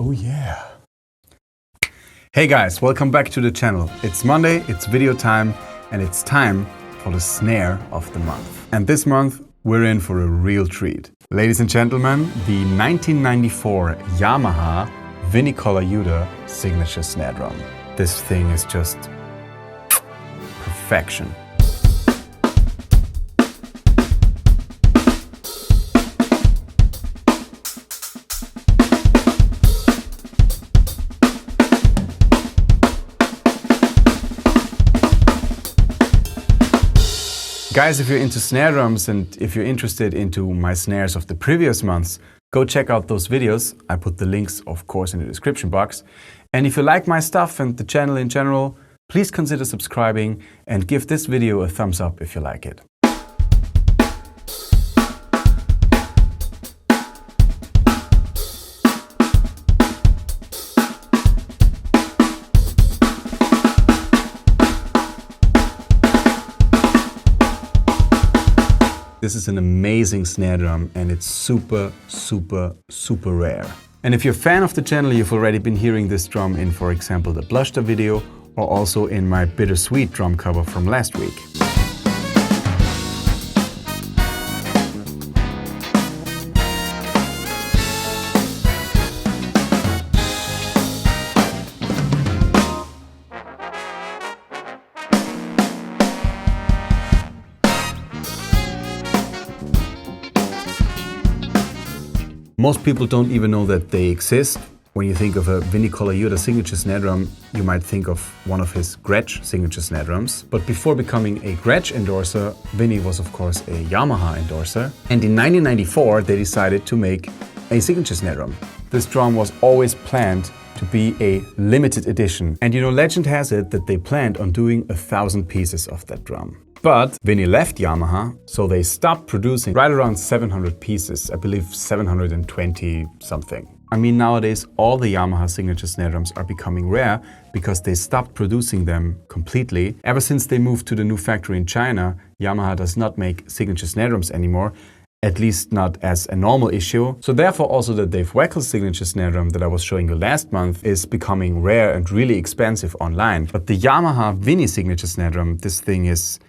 Oh yeah. Hey guys, welcome back to the channel. It's Monday, it's video time, and it's time for the snare of the month. And this month, we're in for a real treat. Ladies and gentlemen, the 1994 Yamaha Vinnie Colaiuta Signature snare drum. This thing is just perfection. Guys, if you're into snare drums and if you're interested into my snares of the previous months, go check out those videos. I put the links, of course, in the description box. And if you like my stuff and the channel in general, please consider subscribing and give this video a thumbs up if you like it. This is an amazing snare drum and it's super rare. And if you're a fan of the channel, you've already been hearing this drum in, for example, the Bluster video or also in my Bittersweet drum cover from last week. Most people don't even know that they exist. When you think of a Vinnie Colaiuta Signature snare drum, you might think of one of his Gretsch Signature snare drums. But before becoming a Gretsch endorser, Vinnie was of course a Yamaha endorser. And in 1994, they decided to make a Signature snare drum. This drum was always planned to be a limited edition. And you know, legend has it that they planned on doing 1,000 pieces of that drum. But Vinnie left Yamaha, so they stopped producing right around 700 pieces, I believe 720 something. I mean, nowadays all the Yamaha Signature snare drums are becoming rare because they stopped producing them completely. Ever since they moved to the new factory in China, Yamaha does not make Signature snare drums anymore, at least not as a normal issue. So therefore also the Weckl Signature snare drum that I was showing you last month is becoming rare and really expensive online. But the Yamaha Vinnie Signature snare drum, this thing it's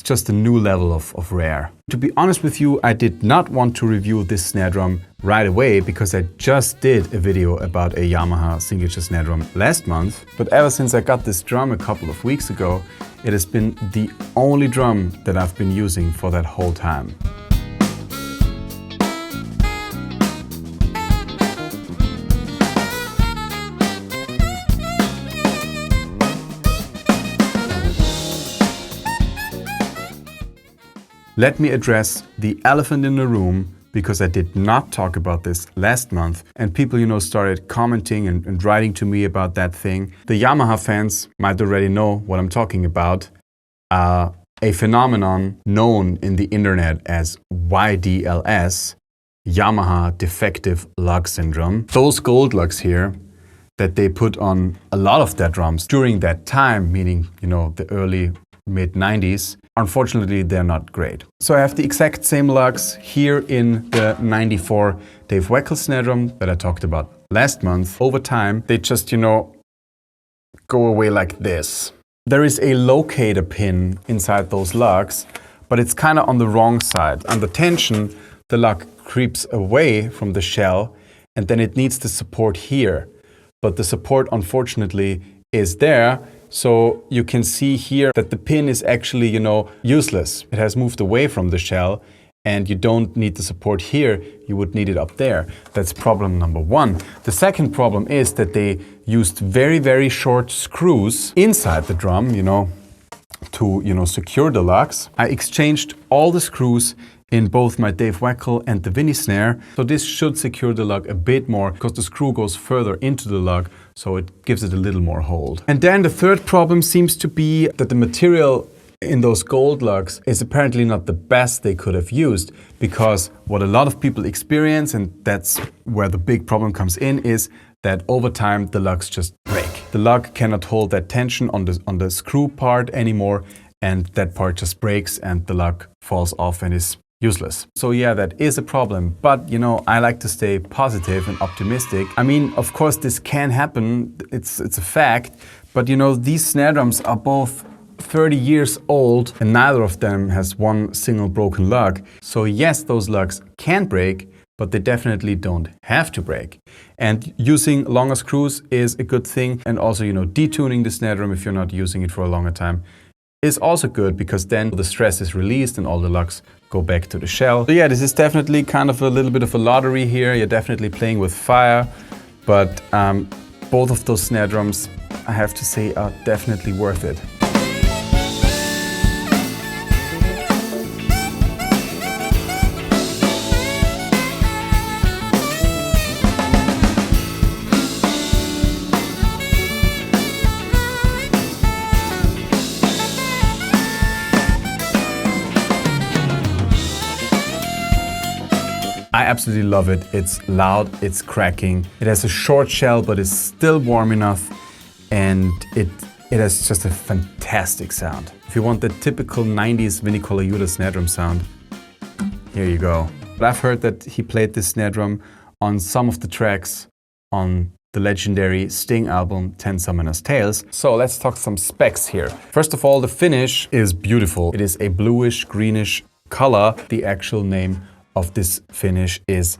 just a new level of rare. To be honest with you, I did not want to review this snare drum right away because I just did a video about a Yamaha Signature snare drum last month. But ever since I got this drum a couple of weeks ago, it has been the only drum that I've been using for that whole time. Let me address the elephant in the room because I did not talk about this last month and people, you know, started commenting and writing to me about that thing. The Yamaha fans might already know what I'm talking about. A phenomenon known in the internet as YDLS, Yamaha Defective Lug Syndrome. Those gold lugs here that they put on a lot of their drums during that time, meaning, you know, the early mid-90s, unfortunately they're not great. So I have the exact same lugs here in the 94 Dave Weckl snare drum that I talked about last month. Over time, they just, you know, go away like this. There is a locator pin inside those lugs, but it's kind of on the wrong side. Under tension, the lug creeps away from the shell and then it needs the support here. But the support, unfortunately, is there. So you can see here that the pin is actually, you know, useless. It has moved away from the shell and you don't need the support here, you would need it up there. That's problem number one. The second problem is that they used very short screws inside the drum, you know, to, you know, secure the lugs. I exchanged all the screws in both my Dave Weckl and the Vinnie snare. So this should secure the lug a bit more because the screw goes further into the lug, so it gives it a little more hold. And then the third problem seems to be that the material in those gold lugs is apparently not the best they could have used, because what a lot of people experience, and that's where the big problem comes in, is that over time the lugs just break. The lug cannot hold that tension on the screw part anymore, and that part just breaks and the lug falls off and is, useless. So yeah, that is a problem, but you know, I like to stay positive and optimistic. I mean, of course this can happen, it's a fact, but you know, these snare drums are both 30 years old and neither of them has one single broken lug. So yes, those lugs can break, but they definitely don't have to break. And using longer screws is a good thing, and also, you know, detuning the snare drum if you're not using it for a longer time is also good, because then the stress is released and all the lugs go back to the shell. So yeah, this is definitely kind of a little bit of a lottery here. You're definitely playing with fire, but both of those snare drums, I have to say, are definitely worth it. I absolutely love it. It's loud, it's cracking. It has a short shell, but it's still warm enough, and it has just a fantastic sound. If you want the typical 90s Vinnie Colaiuta snare drum sound, here you go. But I've heard that he played this snare drum on some of the tracks on the legendary Sting album 10 Summoners Tales. So let's talk some specs here. First of all, the finish is beautiful. It is a bluish greenish color. The actual name of this finish is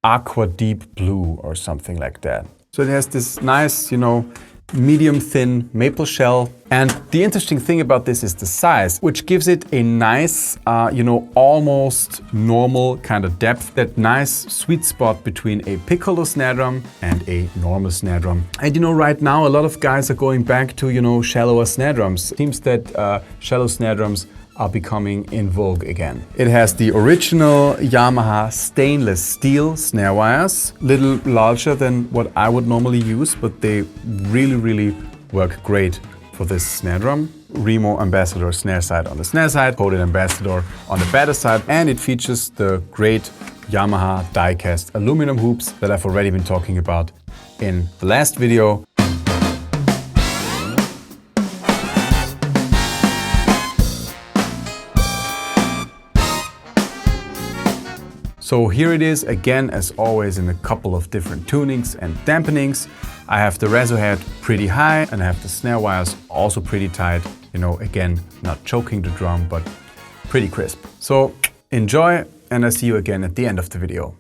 Aqua Deep Blue or something like that. So it has this nice, you know, medium thin maple shell. And the interesting thing about this is the size, which gives it a nice, you know, almost normal kind of depth. That nice sweet spot between a Piccolo snare drum and a normal snare drum. And you know, right now a lot of guys are going back to, you know, shallower snare drums. It seems that shallow snare drums are becoming in vogue again. It has the original Yamaha stainless steel snare wires, little larger than what I would normally use, but they really work great for this snare drum. Remo Ambassador snare side on the snare side, coated Ambassador on the Vater side, and it features the great Yamaha die-cast aluminum hoops that I've already been talking about in the last video. So here it is again, as always, in a couple of different tunings and dampenings. I have the reso head pretty high and I have the snare wires also pretty tight. You know, again, not choking the drum, but pretty crisp. So enjoy, and I see you again at the end of the video.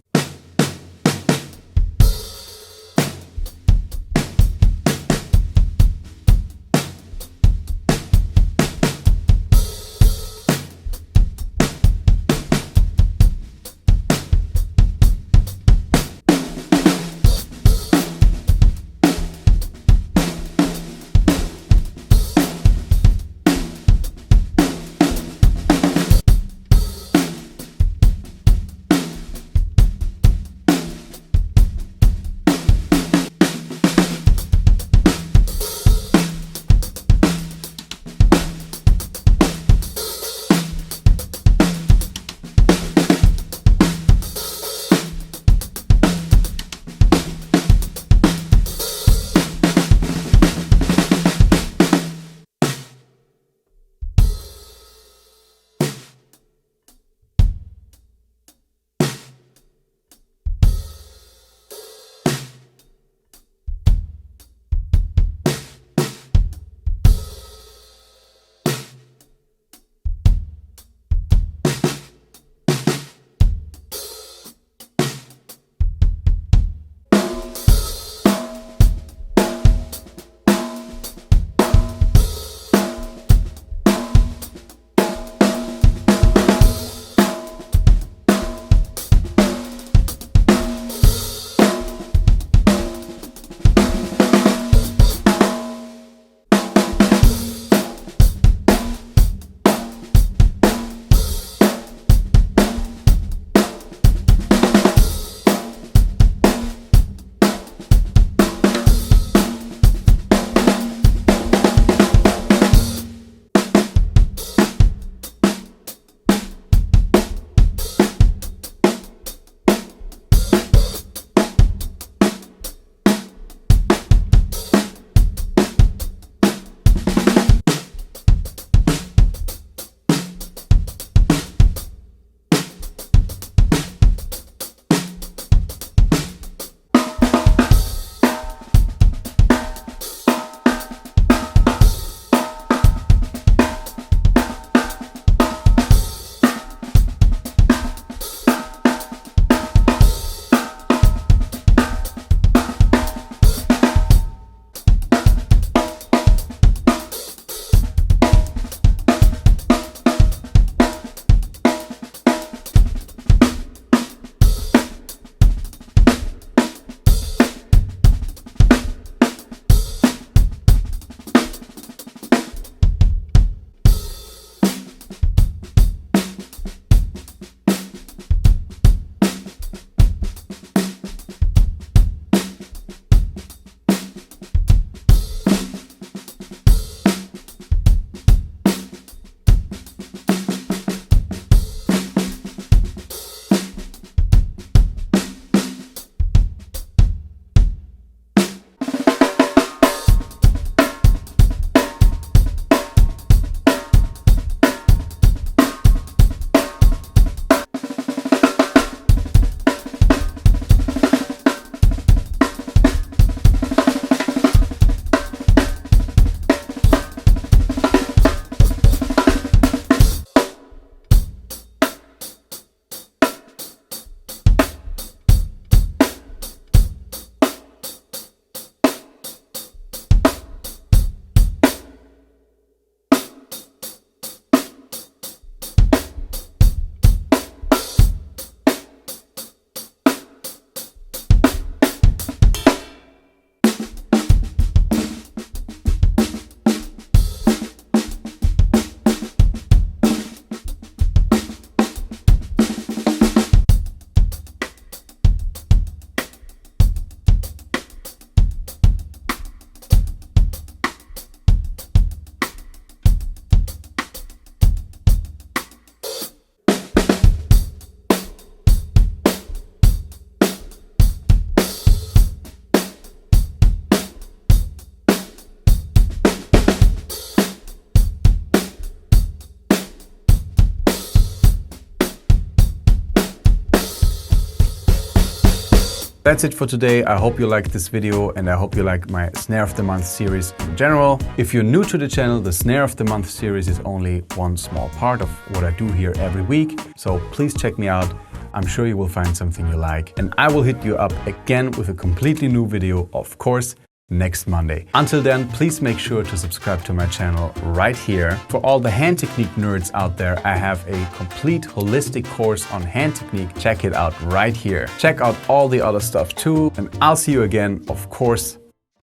That's it for today. I hope you liked this video and I hope you like my Snare of the Month series in general. If you're new to the channel, the Snare of the Month series is only one small part of what I do here every week. So please check me out. I'm sure you will find something you like. And I will hit you up again with a completely new video, of course, next Monday. Until then, please make sure to subscribe to my channel right here. For all the hand technique nerds out there, I have a complete holistic course on hand technique. Check it out right here. Check out all the other stuff too, and I'll see you again, of course,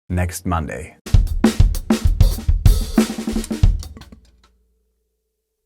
next Monday.